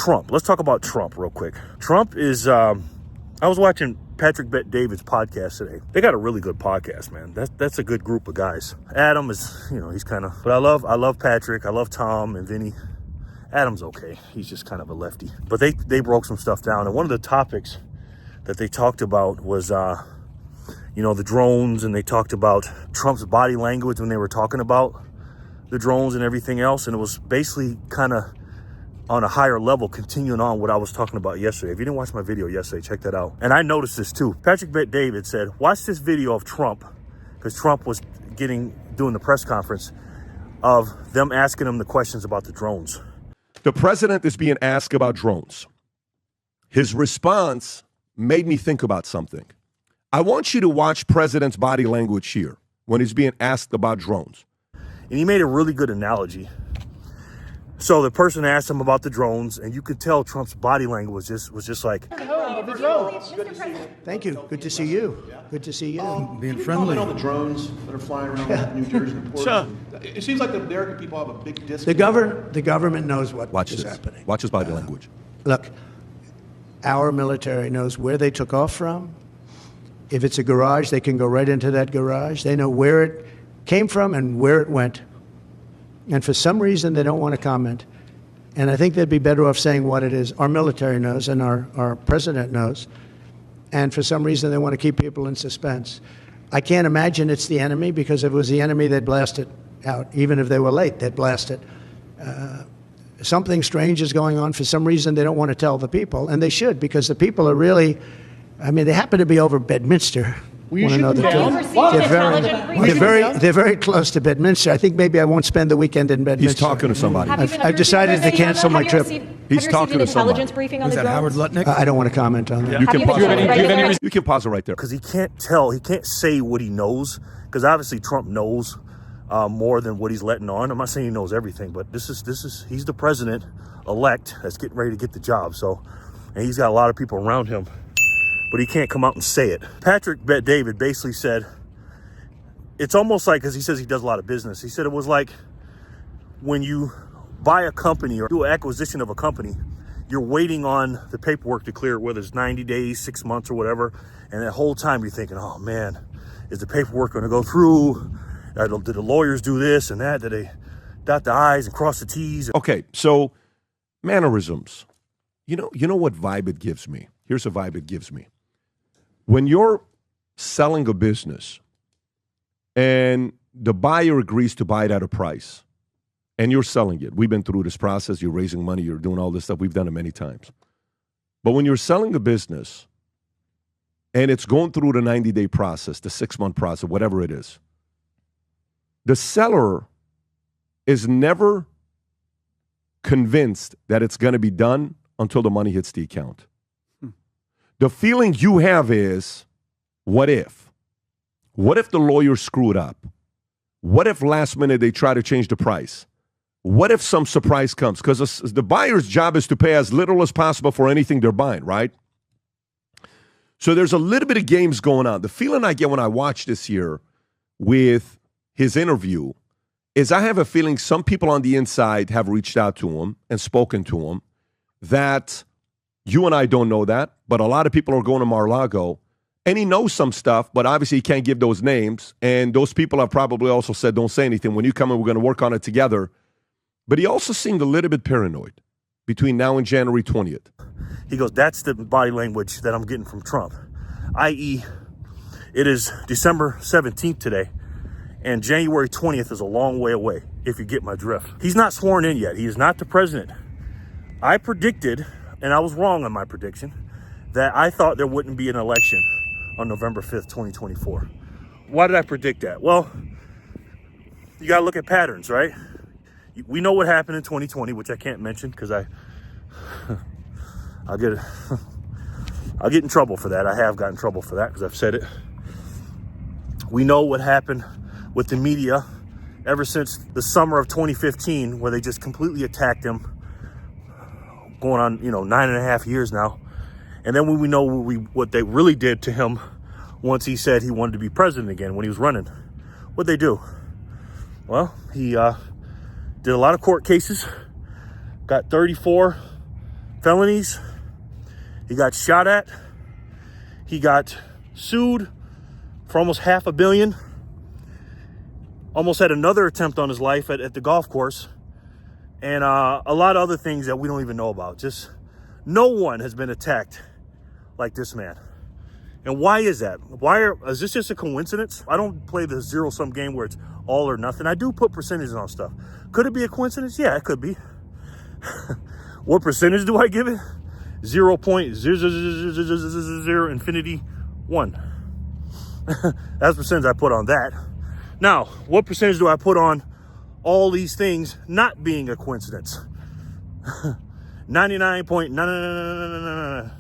Trump. Let's talk about Trump real quick. Trump is, I was watching Patrick Bet-David's podcast today. They got a really good podcast, man. That's a good group of guys. Adam is, he's kind of, but I love Patrick. I love Tom and Vinny. Adam's okay. He's just kind of a lefty. But they broke some stuff down. And one of the topics that they talked about was, the drones, and they talked about Trump's body language when they were talking about the drones and everything else. And it was basically kind of on a higher level, continuing on what I was talking about yesterday. If you didn't watch my video yesterday, check that out. And I noticed this too. Patrick Bet-David said, watch this video of Trump, because Trump was doing the press conference of them asking him the questions about the drones. The president is being asked about drones. His response made me think about something. I want you to watch President's body language here when he's being asked about drones. And he made a really good analogy. So the person asked him about the drones, and you could tell Trump's body language was just like, Thank you. Good to see you. Good to see you. Being friendly. On the drones that are flying around New Jersey and ports. Sure. It seems like the American people have a big disconnect. The government knows what is happening. Watch his body language. Look, our military knows where they took off from. If it's a garage, they can go right into that garage. They know where it came from and where it went. And for some reason, they don't want to comment. And I think they'd be better off saying what it is. Our military knows and our president knows. And for some reason, they want to keep people in suspense. I can't imagine it's the enemy, because if it was the enemy, they'd blast it out. Even if they were late, they'd blast it. Something strange is going on. For some reason, they don't want to tell the people. And they should, because the people are really, they happen to be over Bedminster. They're very close to Bedminster. I think maybe I won't spend the weekend in Bedminster. He's talking to somebody. I've decided to cancel my trip. He's talking to somebody. Is that Howard Lutnick? I don't want to comment on that. You can pause it right there. because he can't say what he knows, because obviously Trump knows more than what he's letting on. I'm not saying he knows everything, but he's the president-elect that's getting ready to get the job. So, and he's got a lot of people around him, but he can't come out and say it. Patrick Bet-David basically said, it's almost like, because he says he does a lot of business, he said it was like when you buy a company or do an acquisition of a company, you're waiting on the paperwork to clear, whether it's 90 days, 6 months or whatever, and that whole time you're thinking, oh man, is the paperwork going to go through? Did the lawyers do this and that? Did they dot the I's and cross the T's? Okay, so mannerisms. You know what vibe it gives me? Here's a vibe it gives me. When you're selling a business and the buyer agrees to buy it at a price and you're selling it, we've been through this process, you're raising money, you're doing all this stuff, we've done it many times. But when you're selling a business and it's going through the 90-day process, the 6-month process, whatever it is, the seller is never convinced that it's going to be done until the money hits the account. The feeling you have is, what if? What if the lawyers screw it up? What if last minute they try to change the price? What if some surprise comes? Because the buyer's job is to pay as little as possible for anything they're buying, right? So there's a little bit of games going on. The feeling I get when I watch this here with his interview is I have a feeling some people on the inside have reached out to him and spoken to him that you and I don't know that, but a lot of people are going to Mar-a-Lago, and he knows some stuff, but obviously he can't give those names, and those people have probably also said, don't say anything. When you come in, we're going to work on it together. But he also seemed a little bit paranoid between now and January 20th. He goes, that's the body language that I'm getting from Trump, i.e., it is December 17th today, and January 20th is a long way away, if you get my drift. He's not sworn in yet. He is not the president. I predicted, and I was wrong on my prediction, that I thought there wouldn't be an election on November 5th, 2024. Why did I predict that? Well, you got to look at patterns, right? We know what happened in 2020, which I can't mention because I'll get in trouble for that. I have gotten in trouble for that because I've said it. We know what happened with the media ever since the summer of 2015, where they just completely attacked him, going on, 9.5 years now. And then when we know what they really did to him once he said he wanted to be president again when he was running, what'd they do? Well, he did a lot of court cases, got 34 felonies. He got shot at. He got sued for almost $500 million. Almost had another attempt on his life at the golf course. And a lot of other things that we don't even know about. Just no one has been attacked like this man. And why is that? Is this just a coincidence? I don't play the zero-sum game where it's all or nothing. I do put percentages on stuff. Could it be a coincidence? Yeah, it could be. What percentage do I give it? 0.00000 infinity 1. That's the percentage I put on that. Now, what percentage do I put on all these things not being a coincidence? 99.99999.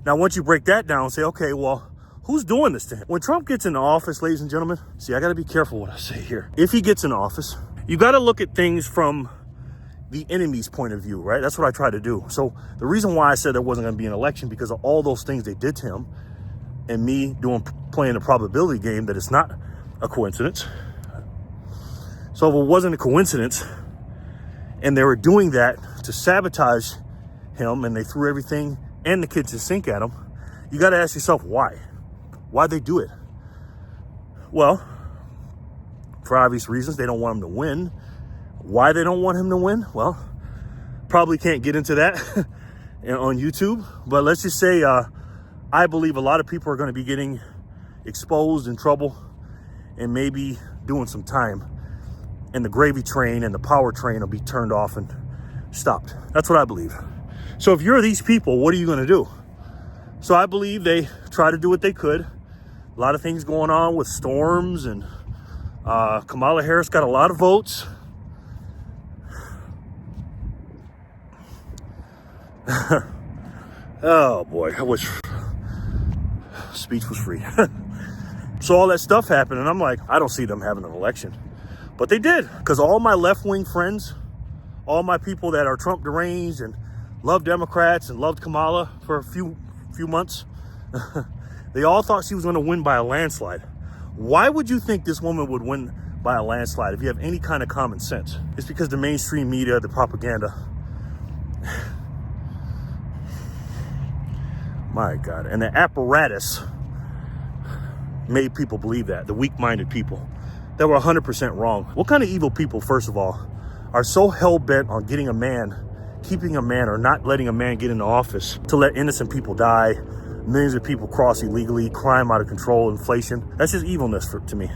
Now, once you break that down, say, okay, well, who's doing this to him? When Trump gets into office, ladies and gentlemen, see, I got to be careful what I say here. If he gets in office, you got to look at things from the enemy's point of view, right? That's what I try to do. So the reason why I said there wasn't going to be an election, because of all those things they did to him, and me playing a probability game that it's not a coincidence. So if it wasn't a coincidence, and they were doing that to sabotage him, and they threw everything and the kitchen sink at him, you got to ask yourself why. Why'd they do it? Well, for obvious reasons, they don't want him to win. Why they don't want him to win? Well, probably can't get into that on YouTube, but let's just say I believe a lot of people are going to be getting exposed, in trouble, and maybe doing some time, and the gravy train and the power train will be turned off and stopped. That's what I believe. So if you're these people, what are you going to do? So I believe they try to do what they could. A lot of things going on with storms, and Kamala Harris got a lot of votes. Oh boy, I wish speech was free. So all that stuff happened, and I'm like, I don't see them having an election. But they did, because all my left-wing friends, all my people that are Trump deranged and love Democrats and loved Kamala for a few months, they all thought she was going to win by a landslide. Why would you think this woman would win by a landslide if you have any kind of common sense? It's because the mainstream media, the propaganda. My God. And the apparatus made people believe that, the weak-minded people that were 100% wrong. What kind of evil people, first of all, are so hell-bent on getting a man, keeping a man, or not letting a man get into office to let innocent people die, millions of people cross illegally, crime out of control, inflation? That's just evilness to me.